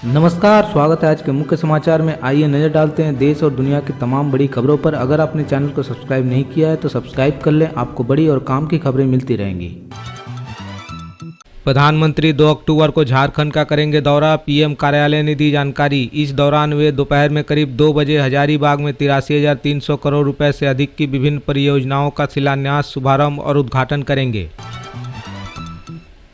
नमस्कार, स्वागत है आज के मुख्य समाचार में। आइए नजर डालते हैं देश और दुनिया की तमाम बड़ी खबरों पर। अगर आपने चैनल को सब्सक्राइब नहीं किया है तो सब्सक्राइब कर लें, आपको बड़ी और काम की खबरें मिलती रहेंगी। प्रधानमंत्री 2 अक्टूबर को झारखंड का करेंगे दौरा, पीएम कार्यालय ने दी जानकारी। इस दौरान वे दोपहर में करीब 2 बजे हजारीबाग में 83,300 करोड़ रुपए से अधिक की विभिन्न परियोजनाओं का शिलान्यास, शुभारंभ और उद्घाटन करेंगे।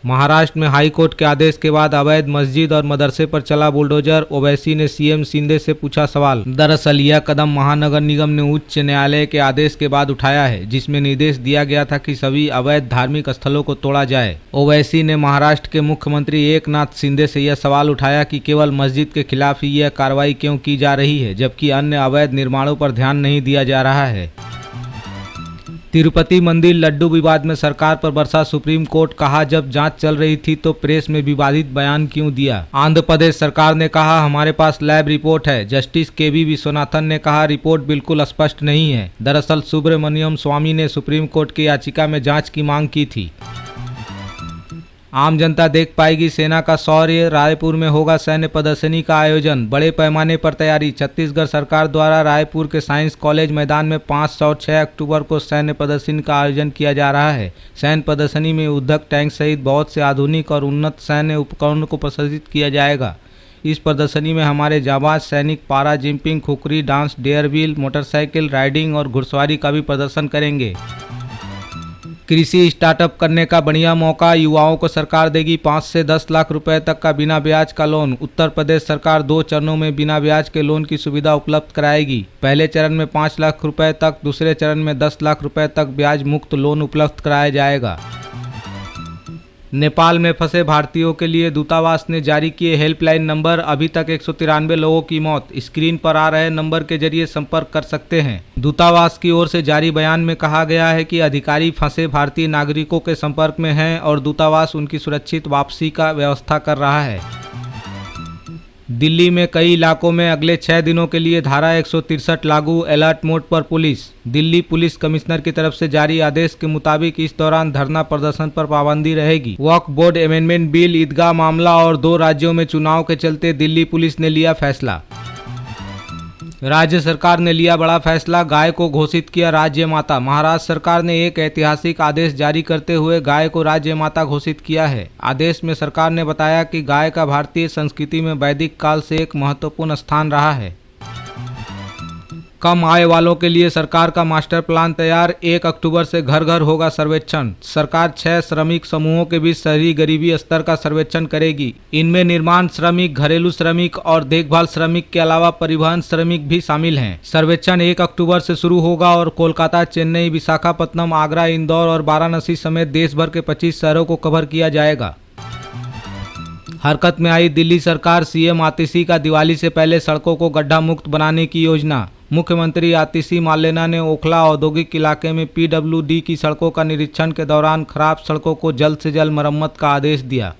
महाराष्ट्र में हाई कोर्ट के आदेश के बाद अवैध मस्जिद और मदरसे पर चला बुलडोजर, ओवैसी ने सीएम शिंदे से पूछा सवाल। दरअसल यह कदम महानगर निगम ने उच्च न्यायालय के आदेश के बाद उठाया है, जिसमें निर्देश दिया गया था कि सभी अवैध धार्मिक स्थलों को तोड़ा जाए। ओवैसी ने महाराष्ट्र के मुख्यमंत्री एकनाथ शिंदे से यह सवाल उठाया कि केवल मस्जिद के खिलाफ ही यह कार्रवाई क्यों की जा रही है, जबकि अन्य अवैध निर्माणों पर ध्यान नहीं दिया जा रहा है। तिरुपति मंदिर लड्डू विवाद में सरकार पर बरसा सुप्रीम कोर्ट, कहा जब जांच चल रही थी तो प्रेस में विवादित बयान क्यों दिया। आंध्र प्रदेश सरकार ने कहा हमारे पास लैब रिपोर्ट है। जस्टिस केवी विश्वनाथन ने कहा रिपोर्ट बिल्कुल स्पष्ट नहीं है। दरअसल सुब्रमण्यम स्वामी ने सुप्रीम कोर्ट की याचिका में जांच की मांग की थी। आम जनता देख पाएगी सेना का शौर्य, रायपुर में होगा सैन्य प्रदर्शनी का आयोजन, बड़े पैमाने पर तैयारी। छत्तीसगढ़ सरकार द्वारा रायपुर के साइंस कॉलेज मैदान में 5 और 6 अक्टूबर को सैन्य प्रदर्शनी का आयोजन किया जा रहा है। सैन्य प्रदर्शनी में युद्धक टैंक सहित बहुत से आधुनिक और उन्नत सैन्य उपकरणों को प्रदर्शित किया जाएगा। इस प्रदर्शनी में हमारे जाबाज सैनिक para jumping, khukri dance, dare wheel, motorcycle riding और घुड़सवारी का भी प्रदर्शन करेंगे। कृषि स्टार्टअप करने का बढ़िया मौका, युवाओं को सरकार देगी 5 से 10 लाख रुपए तक का बिना ब्याज का लोन। उत्तर प्रदेश सरकार 2 चरणों में बिना ब्याज के लोन की सुविधा उपलब्ध कराएगी। पहले चरण में 5 लाख रुपए तक, दूसरे चरण में 10 लाख रुपए तक ब्याज मुक्त लोन उपलब्ध कराया जाएगा। नेपाल में फंसे भारतीयों के लिए दूतावास ने जारी किए हेल्पलाइन नंबर, अभी तक 193 लोगों की मौत। स्क्रीन पर आ रहे नंबर के जरिए संपर्क कर सकते हैं। दूतावास की ओर से जारी बयान में कहा गया है कि अधिकारी फंसे भारतीय नागरिकों के संपर्क में हैं और दूतावास उनकी सुरक्षित वापसी का व्यवस्था कर रहा है। दिल्ली में कई इलाकों में अगले 6 दिनों के लिए धारा 163 लागू, अलर्ट मोड पर पुलिस। दिल्ली पुलिस कमिश्नर की तरफ से जारी आदेश के मुताबिक इस दौरान धरना प्रदर्शन पर पाबंदी रहेगी। वक्फ बोर्ड अमेंडमेंट बिल, ईदगाह मामला और 2 राज्यों में चुनाव के चलते दिल्ली पुलिस ने लिया फैसला। राज्य सरकार ने लिया बड़ा फैसला, गाय को घोषित किया राज्य माता। महाराष्ट्र सरकार ने एक ऐतिहासिक आदेश जारी करते हुए गाय को राज्य माता घोषित किया है। आदेश में सरकार ने बताया कि गाय का भारतीय संस्कृति में वैदिक काल से एक महत्वपूर्ण स्थान रहा है। कम आय वालों के लिए सरकार का मास्टर प्लान तैयार, 1 अक्टूबर से घर घर होगा सर्वेक्षण। सरकार 6 श्रमिक समूहों के बीच शहरी गरीबी स्तर का सर्वेक्षण करेगी। इनमें निर्माण श्रमिक, घरेलू श्रमिक और देखभाल श्रमिक के अलावा परिवहन श्रमिक भी शामिल हैं। सर्वेक्षण 1 अक्टूबर से शुरू होगा और कोलकाता, चेन्नई, विशाखापत्तनम, आगरा, इंदौर और वाराणसी समेत देश भर के 25 शहरों को कवर किया जाएगा। हरकत में आई दिल्ली सरकार, सीएम आतिशी का दिवाली से पहले सड़कों को गड्ढा मुक्त बनाने की योजना। मुख्यमंत्री आतिशी मार्लेना ने ओखला औद्योगिक इलाके में पीडब्ल्यूडी की सड़कों का निरीक्षण के दौरान खराब सड़कों को जल्द से जल्द मरम्मत का आदेश दिया।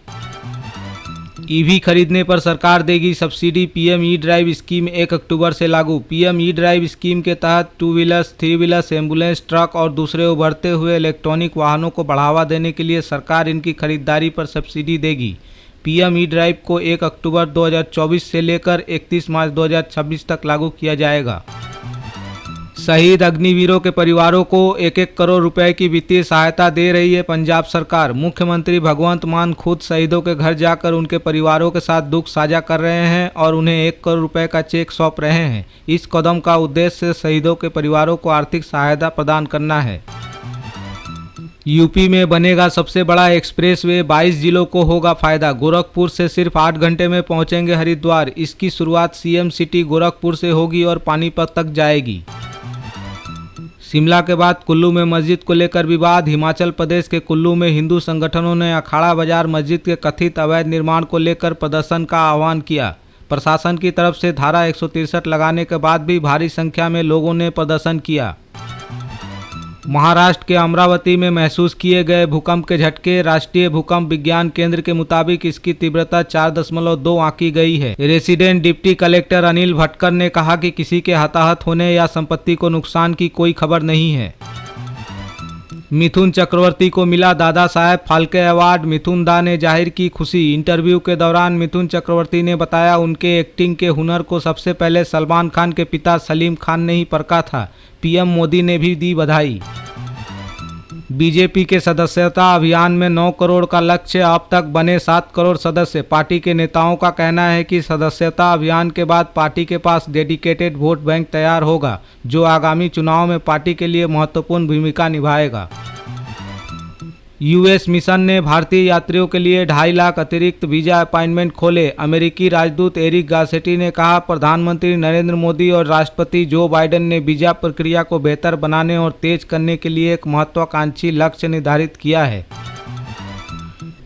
ईवी खरीदने पर सरकार देगी subsidy, PM E drive scheme 1 अक्टूबर से लागू। पीएम ई ड्राइव स्कीम के तहत 2 व्हीलर्स, 3 व्हीलर्स, एम्बुलेंस, ट्रक और दूसरे उभरते हुए इलेक्ट्रॉनिक वाहनों को बढ़ावा देने के लिए सरकार इनकी खरीदारी पर सब्सिडी देगी। पीएम ई ड्राइव को 1 अक्टूबर 2024 से लेकर 31 मार्च 2026 तक लागू किया जाएगा। शहीद अग्निवीरों के परिवारों को 1-1 करोड़ रुपए की वित्तीय सहायता दे रही है पंजाब सरकार। मुख्यमंत्री भगवंत मान खुद शहीदों के घर जाकर उनके परिवारों के साथ दुख साझा कर रहे हैं और उन्हें 1 करोड़ रुपए का चेक सौंप रहे हैं। इस कदम का उद्देश्य शहीदों के परिवारों को आर्थिक सहायता प्रदान करना है। यूपी में बनेगा सबसे बड़ा एक्सप्रेसवे, 22 जिलों को होगा फायदा। गोरखपुर से सिर्फ 8 घंटे में पहुंचेंगे हरिद्वार। इसकी शुरुआत सीएम सिटी गोरखपुर से होगी और पानीपत तक जाएगी। शिमला के बाद कुल्लू में मस्जिद को लेकर विवाद। हिमाचल प्रदेश के कुल्लू में हिंदू संगठनों ने अखाड़ा बाजार मस्जिद के कथित अवैध निर्माण को लेकर प्रदर्शन का आह्वान किया। प्रशासन की तरफ से धारा 163 लगाने के बाद भी भारी संख्या में लोगों ने प्रदर्शन किया। महाराष्ट्र के अमरावती में महसूस किए गए भूकंप के झटके, राष्ट्रीय भूकंप विज्ञान केंद्र के मुताबिक इसकी तीव्रता 4.2 आंकी गई है। Resident deputy collector Anil Bhatkar ने कहा कि किसी के हताहत होने या संपत्ति को नुकसान की कोई खबर नहीं है। मिथुन चक्रवर्ती को मिला दादा साहेब फाल्के अवार्ड, मिथुन दा ने जाहिर की खुशी। इंटरव्यू के दौरान मिथुन चक्रवर्ती ने बताया उनके एक्टिंग के हुनर को सबसे पहले सलमान खान के पिता सलीम खान ने ही परखा था। पीएम मोदी ने भी दी बधाई। बीजेपी के सदस्यता अभियान में 9 करोड़ का लक्ष्य, अब तक बने 7 करोड़ सदस्य। पार्टी के नेताओं का कहना है कि सदस्यता अभियान के बाद पार्टी के पास डेडिकेटेड वोट बैंक तैयार होगा, जो आगामी चुनाव में पार्टी के लिए महत्वपूर्ण भूमिका निभाएगा। यूएस मिशन ने भारतीय यात्रियों के लिए 2.5 लाख अतिरिक्त वीजा अपॉइंटमेंट खोले। अमेरिकी राजदूत एरिक गासेटी ने कहा, प्रधानमंत्री नरेंद्र मोदी और राष्ट्रपति जो बाइडेन ने वीजा प्रक्रिया को बेहतर बनाने और तेज करने के लिए एक महत्वाकांक्षी लक्ष्य निर्धारित किया है।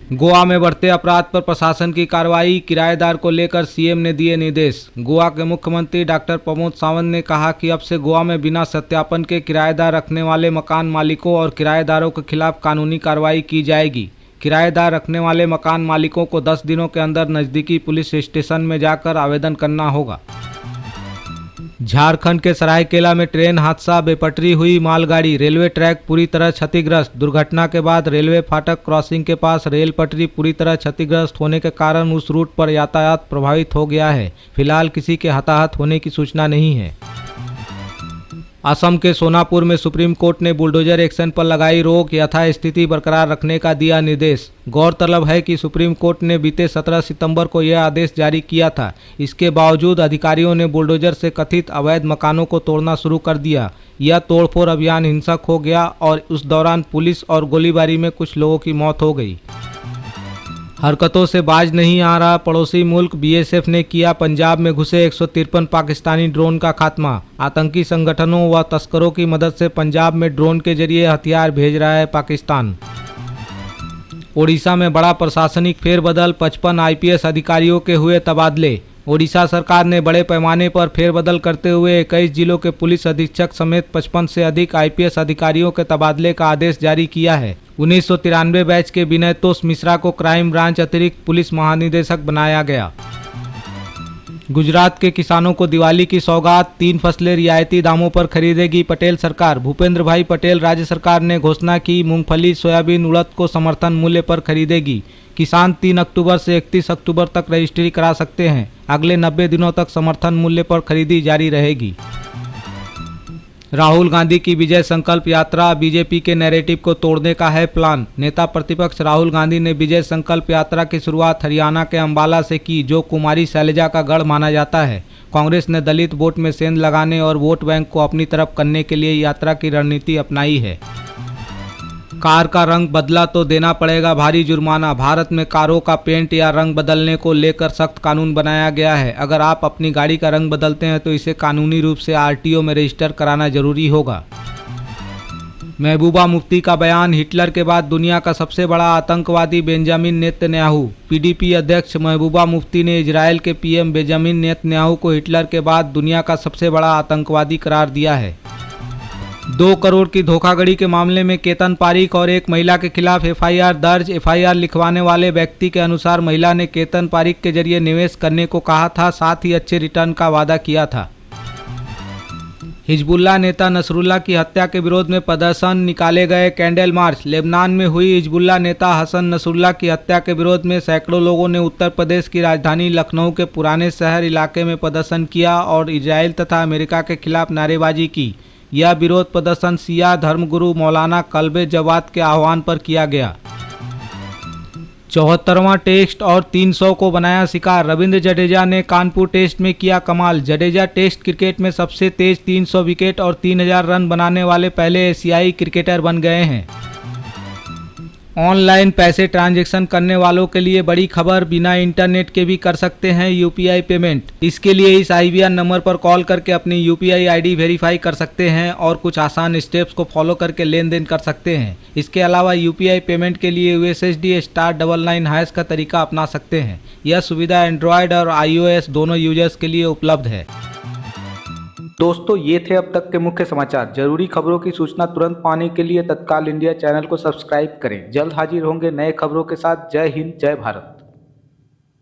गोवा में बढ़ते अपराध पर प्रशासन की कार्रवाई, किराएदार को लेकर सीएम ने दिए निर्देश। गोवा के मुख्यमंत्री डॉक्टर प्रमोद सावंत ने कहा कि अब से गोवा में बिना सत्यापन के किराएदार रखने वाले मकान मालिकों और किराएदारों के खिलाफ कानूनी कार्रवाई की जाएगी। किराएदार रखने वाले मकान मालिकों को 10 दिनों के अंदर नज़दीकी पुलिस स्टेशन में जाकर आवेदन करना होगा। झारखंड के सरायकेला में ट्रेन हादसा, बेपटरी हुई मालगाड़ी, रेलवे ट्रैक पूरी तरह क्षतिग्रस्त। दुर्घटना के बाद रेलवे फाटक क्रॉसिंग के पास रेल पटरी पूरी तरह क्षतिग्रस्त होने के कारण उस रूट पर यातायात प्रभावित हो गया है। फिलहाल किसी के हताहत होने की सूचना नहीं है। असम के सोनापुर में सुप्रीम कोर्ट ने बुलडोजर एक्शन पर लगाई रोक, यथास्थिति बरकरार रखने का दिया निर्देश। गौरतलब है कि सुप्रीम कोर्ट ने बीते 17 सितंबर को यह आदेश जारी किया था। इसके बावजूद अधिकारियों ने बुलडोजर से कथित अवैध मकानों को तोड़ना शुरू कर दिया। यह तोड़फोड़ अभियान हिंसक हो गया और उस दौरान पुलिस और गोलीबारी में कुछ लोगों की मौत हो गई। हरकतों से बाज नहीं आ रहा पड़ोसी मुल्क, बीएसएफ ने किया पंजाब में घुसे 153 पाकिस्तानी ड्रोन का खात्मा। आतंकी संगठनों व तस्करों की मदद से पंजाब में ड्रोन के जरिए हथियार भेज रहा है पाकिस्तान। ओडिशा में बड़ा प्रशासनिक फेरबदल, 55 आईपीएस अधिकारियों के हुए तबादले। ओडिशा सरकार ने बड़े पैमाने पर फेरबदल करते हुए 21 जिलों के पुलिस अधीक्षक समेत 55 से अधिक आईपीएस अधिकारियों के तबादले का आदेश जारी किया है। 1993 बैच के विनय तोष मिश्रा को क्राइम ब्रांच अतिरिक्त पुलिस महानिदेशक बनाया गया। गुजरात के किसानों को दिवाली की सौगात, 3 फसलें रियायती दामों पर खरीदेगी पटेल सरकार। भूपेंद्र भाई पटेल राज्य सरकार ने घोषणा की, मूंगफली, सोयाबीन, उड़द को समर्थन मूल्य पर खरीदेगी। किसान 3 अक्टूबर से 31 अक्टूबर तक रजिस्ट्री करा सकते हैं। अगले 90 दिनों तक समर्थन मूल्य पर खरीदी जारी रहेगी। राहुल गांधी की विजय संकल्प यात्रा, बीजेपी के नैरेटिव को तोड़ने का है प्लान। नेता प्रतिपक्ष राहुल गांधी ने विजय संकल्प यात्रा की शुरुआत हरियाणा के अंबाला से की, जो कुमारी शैलजा का गढ़ माना जाता है। कांग्रेस ने दलित वोट में सेंध लगाने और वोट बैंक को अपनी तरफ करने के लिए यात्रा की रणनीति अपनाई है। कार का रंग बदला तो देना पड़ेगा भारी जुर्माना। भारत में कारों का पेंट या रंग बदलने को लेकर सख्त कानून बनाया गया है। अगर आप अपनी गाड़ी का रंग बदलते हैं तो इसे कानूनी रूप से आरटीओ में रजिस्टर कराना जरूरी होगा। महबूबा मुफ्ती का बयान, हिटलर के बाद दुनिया का सबसे बड़ा आतंकवादी बेंजामिन नेतन्याहू। पीडीपी अध्यक्ष महबूबा मुफ्ती ने इजरायल के पीएम बेंजामिन नेतन्याहू को हिटलर के बाद दुनिया का सबसे बड़ा आतंकवादी करार दिया है। 2 करोड़ की धोखाधड़ी के मामले में केतन पारीक और एक महिला के खिलाफ एफआईआर दर्ज। एफआईआर लिखवाने वाले व्यक्ति के अनुसार महिला ने केतन पारीक के जरिए निवेश करने को कहा था, साथ ही अच्छे रिटर्न का वादा किया था। हिजबुल्लाह नेता नसरुल्लाह की हत्या के विरोध में प्रदर्शन, निकाले गए कैंडल मार्च। लेबनान में हुई हिजबुल्लाह नेता हसन नसरुल्लाह की हत्या के विरोध में सैकड़ों लोगों ने उत्तर प्रदेश की राजधानी लखनऊ के पुराने शहर इलाके में प्रदर्शन किया और इजराइल तथा अमेरिका के खिलाफ नारेबाजी की। यह विरोध प्रदर्शन शिया धर्मगुरु मौलाना कल्बे जवाद के आह्वान पर किया गया। 74वां टेस्ट और 300 को बनाया शिकार। रविंद्र जडेजा ने कानपुर टेस्ट में किया कमाल। जडेजा टेस्ट क्रिकेट में सबसे तेज 300 विकेट और 3000 रन बनाने वाले पहले एशियाई क्रिकेटर बन गए हैं। ऑनलाइन पैसे ट्रांजैक्शन करने वालों के लिए बड़ी खबर, बिना इंटरनेट के भी कर सकते हैं यूपीआई पेमेंट। इसके लिए इस IBR नंबर पर कॉल करके अपनी यूपीआई आईडी वेरीफाई कर सकते हैं और कुछ आसान स्टेप्स को फॉलो करके लेन देन कर सकते हैं। इसके अलावा यूपीआई पेमेंट के लिए USSD *99# का तरीका अपना सकते हैं। यह सुविधा एंड्रॉयड और iOS दोनों यूजर्स के लिए उपलब्ध है। दोस्तों, ये थे अब तक के मुख्य समाचार। जरूरी खबरों की सूचना तुरंत पाने के लिए तत्काल इंडिया चैनल को सब्सक्राइब करें। जल्द हाजिर होंगे नए खबरों के साथ। जय हिंद, जय भारत।